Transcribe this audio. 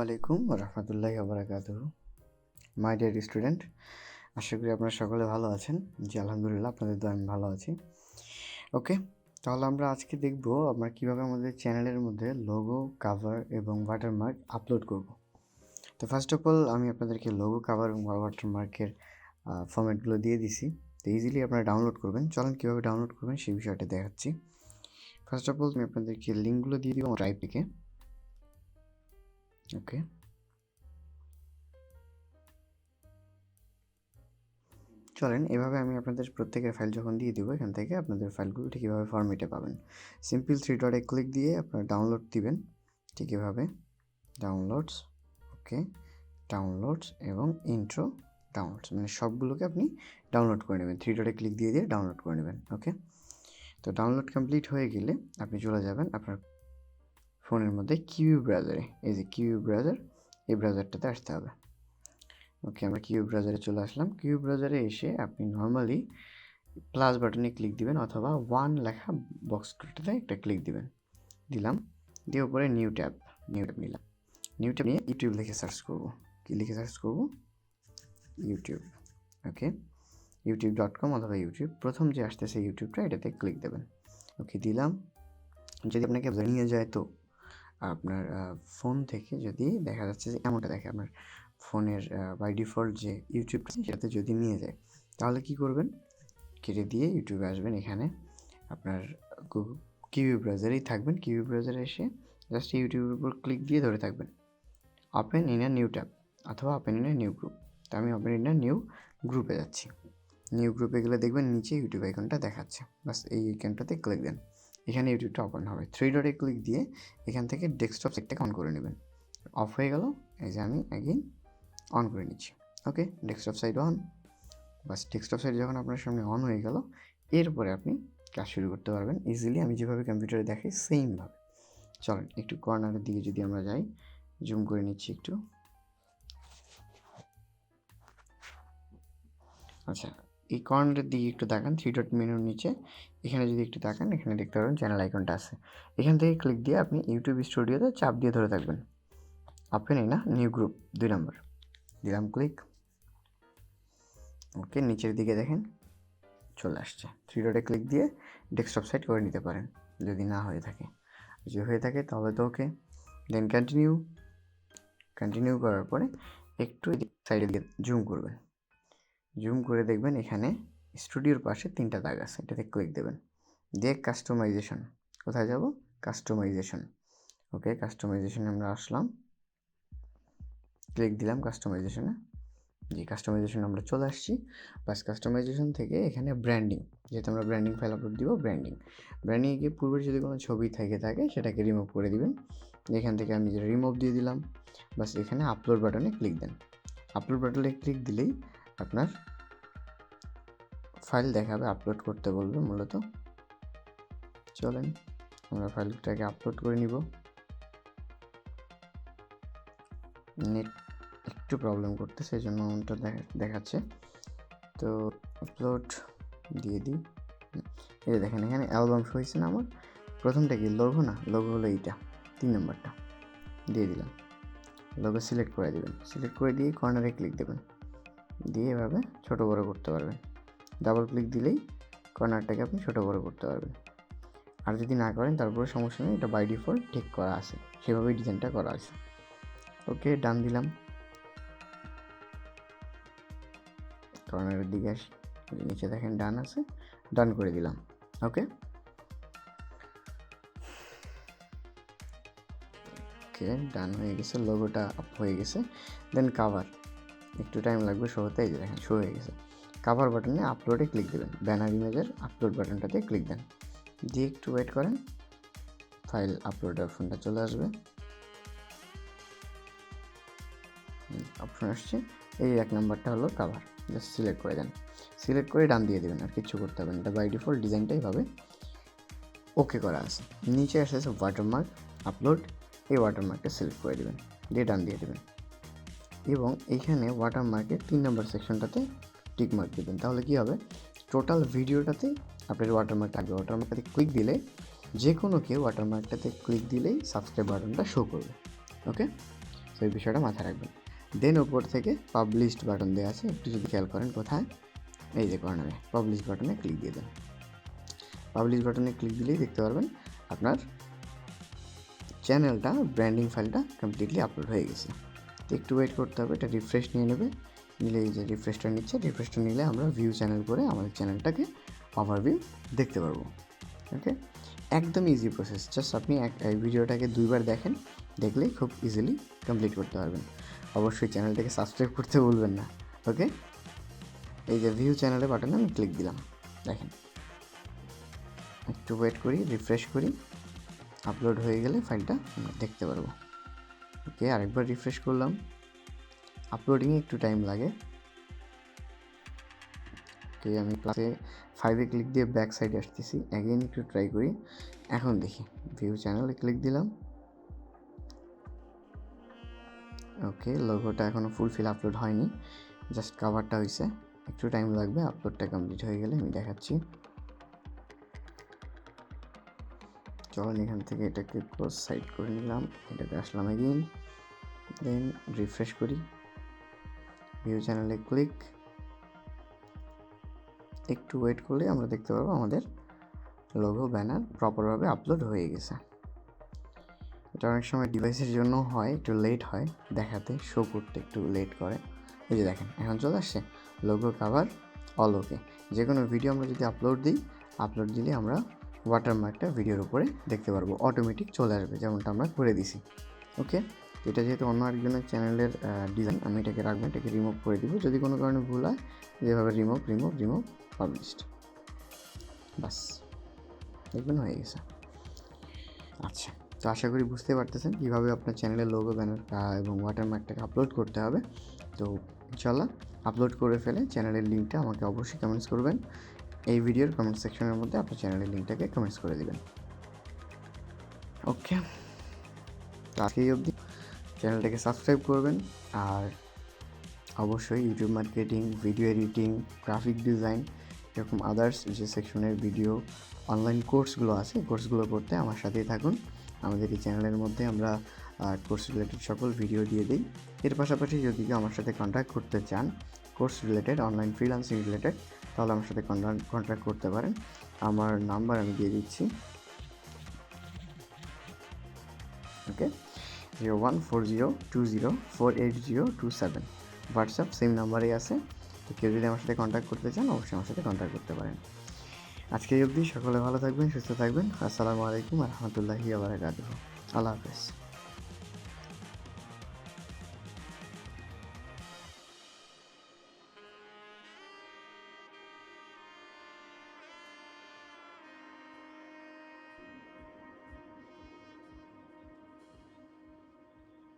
আলাইকুম রহমতুল্লাহি ওয়া বারাকাতুহু। মাই ডিয়ার স্টুডেন্ট, আশা করি আপনারা সকলে ভালো আছেন। জি আলহামদুলিল্লাহ, আপনাদের দোয়ায় আমি ভালো আছি। ওকে, তাহলে আমরা আজকে দেখব আমরা কীভাবে আমাদের চ্যানেলের মধ্যে লোগো, কাভার এবং ওয়াটারমার্ক আপলোড করব। তো ফার্স্ট অফ অল আমি আপনাদেরকে লোগো, কাভার এবং ওয়াটারমার্কের ফরম্যাটগুলো দিয়ে দিছি। তো ইজিলি আপনারা ডাউনলোড করবেন। চলেন কীভাবে ডাউনলোড করবেন সেই বিষয়টা দেখাচ্ছি। ফার্স্ট অফ অল আমি আপনাদেরকে লিঙ্কগুলো দিয়ে দিব ড্রাইভ থেকে। ওকে, চলেন এভাবে আমি আপনাদের প্রত্যেকের ফাইল যখন দিয়ে দিব, এখান থেকে আপনাদের ফাইলগুলো ঠিক এভাবে ফরম্যাটে পাবেন। সিম্পল থ্রি ডটে ক্লিক দিয়ে আপনারা ডাউনলোড দিবেন। ঠিক এভাবে ডাউনলোডস, ওকে, ডাউনলোডস এবং ইন্ট্রো ডাউনলোডস, মানে সবগুলোকে আপনি ডাউনলোড করে নেবেন। থ্রি ডটে ক্লিক দিয়ে ডাউনলোড করে নেবেন। ওকে, তো ডাউনলোড কমপ্লিট হয়ে গেলে আপনি চলে যাবেন আপনার ফোনের মধ্যে কিউ ব্রাউজারে। এই যে কিউ ব্রাউজার, এই ব্রাউজারটাতে আসতে হবে। ওকে, আমরা কিউ ব্রাউজারে চলে আসলাম। কিউ ব্রাউজারে এসে আপনি নর্মালি প্লাস বাটনে ক্লিক দিবেন অথবা ওয়ান লেখা বক্সটাতে একটা ক্লিক দিবেন। দিলাম, দিয়ে উপরে নিউ ট্যাব নিলাম। নিউ ট্যাব নিয়ে ইউটিউব লিখে সার্চ করব। কী লিখে সার্চ করব? ইউটিউব। ওকে, youtube.com অথবা ইউটিউব, প্রথম যে আসতেছে ইউটিউবটা, এটাতে ক্লিক দেবেন। ওকে, দিলাম। যদি আপনাকে নিয়ে যায়, তো আপনার ফোন থেকে যদি দেখা যাচ্ছে যে এমনটা দেখে আপনার ফোনের বাই ডিফল্ট যে ইউটিউব সেটাতে যদি নিয়ে যায়, তাহলে কি করবেন? কেটে দিয়ে ইউটিউবে আসবেন। এখানে আপনার কিউ ব্রাউজারেই থাকবেন। কিউ ব্রাউজারে এসে জাস্ট ইউটিউবের উপর ক্লিক দিয়ে ধরে থাকবেন। Open in a new tab অথবা open in a new group. তো আমি ওপেন ইন আ নিউ গ্রুপে যাচ্ছি। নিউ গ্রুপে গেলে দেখবেন নিচে ইউটিউব আইকনটা দেখাচ্ছে, বাস এই আইকনটাতে ক্লিক দেন। এখানে ইউটিউবটা ওপেন হবে। থ্রি ডটে ক্লিক দিয়ে এখান থেকে ডেস্কটপ সেটটাকে অন করে নেবেন। অফ হয়ে গেল, এই যে আমি অ্যাগেন অন করে নিচ্ছি। Okay, desktop side on. বাস ডেস্কটপ সাইড যখন আপনার সামনে অন হয়ে গেল, এরপরে আপনি কাজ শুরু করতে পারবেন ইজিলি। আমি যেভাবে কম্পিউটারে দেখাই সেমভাবে। চলেন একটু কর্নারের দিকে যদি আমরা যাই, জুম করে নিচ্ছি একটু। আচ্ছা, এই কর্নারের দিকে একটু তাকান, থ্রি ডট মেনুর নিচে এখানে যদি একটু তাকান, এখানে দেখতে পারবেন চ্যানেল আইকনটা আছে। এখান থেকে ক্লিক দিয়ে আপনি ইউটিউব স্টুডিওতে চাপ দিয়ে ধরে থাকবেন। Open in a new group 2 নম্বর দিলাম, ক্লিক। ওকে, নিচের দিকে দেখেন চলে আসছে। থ্রি ডটে ক্লিক দিয়ে ডেস্কটপ সাইট করে নিতে পারেন যদি না হয়ে থাকে। যদি হয়ে থাকে তাহলে তো ওকে, দেন কন্টিনিউ করার পরে একটু সাইডের দিকে জুম করবেন। জুম করে দেখবেন এখানে স্টুডিওর পাশে 3টা দাগ আছে, এটাতে ক্লিক দেবেন। দিয়ে কাস্টমাইজেশন, কোথায় যাব? কাস্টমাইজেশন। ওকে, কাস্টমাইজেশনে আমরা আসলাম, ক্লিক দিলাম কাস্টমাইজেশনে। যে কাস্টমাইজেশন আমরা চলে আসছি। বাস কাস্টমাইজেশন থেকে এখানে ব্র্যান্ডিং, যেহেতু আমরা ব্র্যান্ডিং ফাইল আপলোড দিব, ব্র্যান্ডিংয়ে গিয়ে পূর্বের যদি কোনো ছবি থেকে থাকে সেটাকে রিমুভ করে দিবেন। এখান থেকে আমি যেটা রিমুভ দিয়ে দিলাম। বাস এখানে আপলোড বাটনে ক্লিক দেন। আপলোড বাটনে ক্লিক দিলেই আপনার ফাইল দেখাবে, আপলোড করতে বলবে মূলত। চলেন আমরা ফাইলটাকে আপলোড করে নিব। নেট একটু প্রবলেম করতেছে, এই জন্য ওটা দেখাচ্ছে। তো আপলোড দিয়ে দিই। এই দেখেন এখানে অ্যালবাম শো হয়েছে না আমার। প্রথমটা কি লোগো? না, লোগো হলো এইটা 3 নম্বরটা, দিয়ে দিলাম। লোগো সিলেক্ট করে দেবেন। সিলেক্ট করে দিয়ে কর্নারে ক্লিক দেবেন, দিয়ে এভাবে ছোটো বড়ো করতে পারবেন। ডাবল ক্লিক দিলেই কর্নারটাকে আপনি ছোটো বড়ো করতে পারবেন। আর যদি না করেন তারপরে সমস্যা নেই, এটা বাই ডিফল্ট ঠিক করা আছে, সেভাবেই ডিজাইনটা করা আছে। ওকে, ডান দিলাম। কর্নারের দিকে আসি, নিচে দেখেন ডান আছে, ডান করে দিলাম। ওকে, ডান হয়ে গেছে, লোগোটা আপ হয়ে গেছে। দেন কাভার, একটু টাইম লাগবে শো হতে। এই যে দেখেন শো হয়ে গেছে। কাভার বাটনে আপলোডে ক্লিক দেবেন, ব্যানার ইমেজের আপলোড বাটনটাতে ক্লিক দেন, দিয়ে একটু ওয়েট করেন, ফাইল আপলোড অপশনটা চলে আসবে। অপশন আসছে, এই 1 নম্বরটা হলো কাভার, জাস্ট সিলেক্ট করে দেন। সিলেক্ট করে ডান দিয়ে দেবেন, আর কিছু করতে হবে না, এটা বাই ডিফল্ট ডিজাইনটাই হবে ওকে করা আছে। নিচে আসতেছে ওয়াটারমার্ক আপলোড, এই ওয়াটারমার্কটা সিলেক্ট করে দেবেন, দিয়ে ডান দিয়ে দেবেন। এবং এইখানে ওয়াটারমার্কের 3 নম্বর সেকশনটাতে টিক মার্ক দেবেন। তাহলে কি হবে? টোটাল ভিডিওটাতে আপনার ওয়াটারমার্ক থাকবে। ওয়াটারমার্কটাতে ক্লিক দিলে যে কোনো কেউ ওয়াটারমার্কটাতে ক্লিক দিলেই সাবস্ক্রাইব বাটনটা শো করবে। ওকে, তো এই বিষয়টা মাথায় রাখবেন। দেন ওপর থেকে পাবলিশড বাটন দেওয়া আছে, একটু যদি খেয়াল করেন কোথায়, এই যে কর্নারে পাবলিশ বাটনে ক্লিক দিয়ে দেন। পাবলিশ বাটনে ক্লিক দিলেই দেখতে পারবেন আপনার চ্যানেলটা ব্র্যান্ডিং ফাইলটা কমপ্লিটলি আপলোড হয়ে গেছে। তো একটু ওয়েট করতে হবে, এটা রিফ্রেশ নিয়ে নেবে, নিলে এই যে রিফ্রেশটা নিচ্ছে, রিফ্রেশটা নিলে আমরা ভিউ চ্যানেল করে আমাদের চ্যানেলটাকে ওভারভিউ দেখতে পারবো। ওকে, একদম ইজি প্রসেস, জাস্ট আপনি এই ভিডিওটাকে 2বার দেখেন, দেখলেই খুব ইজিলি কমপ্লিট করতে পারবেন। অবশ্যই চ্যানেলটাকে সাবস্ক্রাইব করতে ভুলবেন না। ওকে, এই যে ভিউ চ্যানেলে বাটনে আমি ক্লিক দিলাম, দেখেন একটু ওয়েট করি, রিফ্রেশ করি, আপলোড হয়ে গেলে ফাইলটা আমরা দেখতে পারবো। ওকে, আরেকবার রিফ্রেশ করলাম, আপলোডিংয়ে একটু টাইম লাগে। ওকে, আমি ক্লাসে 5-এ ক্লিক দিয়ে ব্যাক সাইডে আসতেছি, অ্যাগেন একটু ট্রাই করি। এখন দেখি ভিউ চ্যানেলে ক্লিক দিলাম। ওকে, লোগোটা এখনও ফুলফিল আপলোড হয়নি, জাস্ট কাভারটা হয়েছে, একটু টাইম লাগবে। আপলোডটা কমপ্লিট হয়ে গেলে আমি দেখাচ্ছি। চলুন এখান থেকে এটাকে ক্লোজ সাইড করে নিলাম, এটাতে আসলাম এগেইন, দেন রিফ্রেশ করি, ভিউ চ্যানেলে ক্লিক, একটু ওয়েট করলে আমরা দেখতে পারবো আমাদের লোগো ব্যানার প্রপারভাবে আপলোড হয়ে গেছে। এটা অনেক সময় ডিভাইসের জন্য হয়, একটু লেট হয় দেখাতে, শো করতে একটু লেট করে। এই যে দেখেন এখন চলে আসছে লোগো, কাভার অল ওকে। যে কোনো ভিডিও আমরা যদি আপলোড দিলে আমরা ওয়াটারমার্কটা ভিডিওর উপরে দেখতে পারবো, অটোমেটিক চলে আসবে, যেমনটা আমরা করে দিছি। ওকে, এটা যেহেতু অন্য আরেকজনের চ্যানেলের ডিজাইন, আমি এটাকে রাখবো, এটাকে রিমুভ করে দিব যদি কোনো কারণে ভুল হয়, যেভাবে রিমুভ পাবলিশড, বাস দেখবেন হয়ে গেছে। আচ্ছা, তো আশা করি বুঝতে পারতেছেন কীভাবে আপনার চ্যানেলের লোগো, ব্যানার এবং ওয়াটারমার্কটাকে আপলোড করতে হবে। তো ইনশাল্লাহ আপলোড করে ফেলে চ্যানেলের লিঙ্কটা আমাকে অবশ্যই কমেন্টস করবেন, এই ভিডিওর কমেন্ট সেকশনের মধ্যে আপনার চ্যানেলের লিঙ্কটাকে কমেন্টস করে দেবেন। ওকে, তো আজকে এই অবধি, চ্যানেলটাকে সাবস্ক্রাইব করবেন, আর অবশ্যই YouTube marketing, video editing, graphic design, এরকম আদার্স যে সেকশনের ভিডিও অনলাইন কোর্সগুলো আছে, কোর্সগুলো করতে আমার সাথেই থাকুন। আমাদের এই চ্যানেলের মধ্যে আমরা কোর্স রিলেটেড সকল ভিডিও দিয়ে দিই। এর পাশাপাশি যদি কেউ আমার সাথে কন্ট্যাক্ট করতে চান course related, online freelancing related, তাহলে আমার সাথে কন্ট্যাক্ট করতে পারেন। আমার নাম্বার আমি দিয়ে দিচ্ছি। ওকে, 014020480027, হোয়াটসঅ্যাপ সেম নাম্বারেই আছে। তো কেউ যদি আমার সাথে কন্ট্যাক্ট করতে চান অবশ্যই আমার সাথে কন্ট্যাক্ট করতে পারেন। আজকে এই অবধি, সকলে ভালো থাকবেন, সুস্থ থাকবেন। আসসালামু আলাইকুম রহমতুল্লাহি ওয়া বারাকাতুহু। আল্লাহ হাফেজ।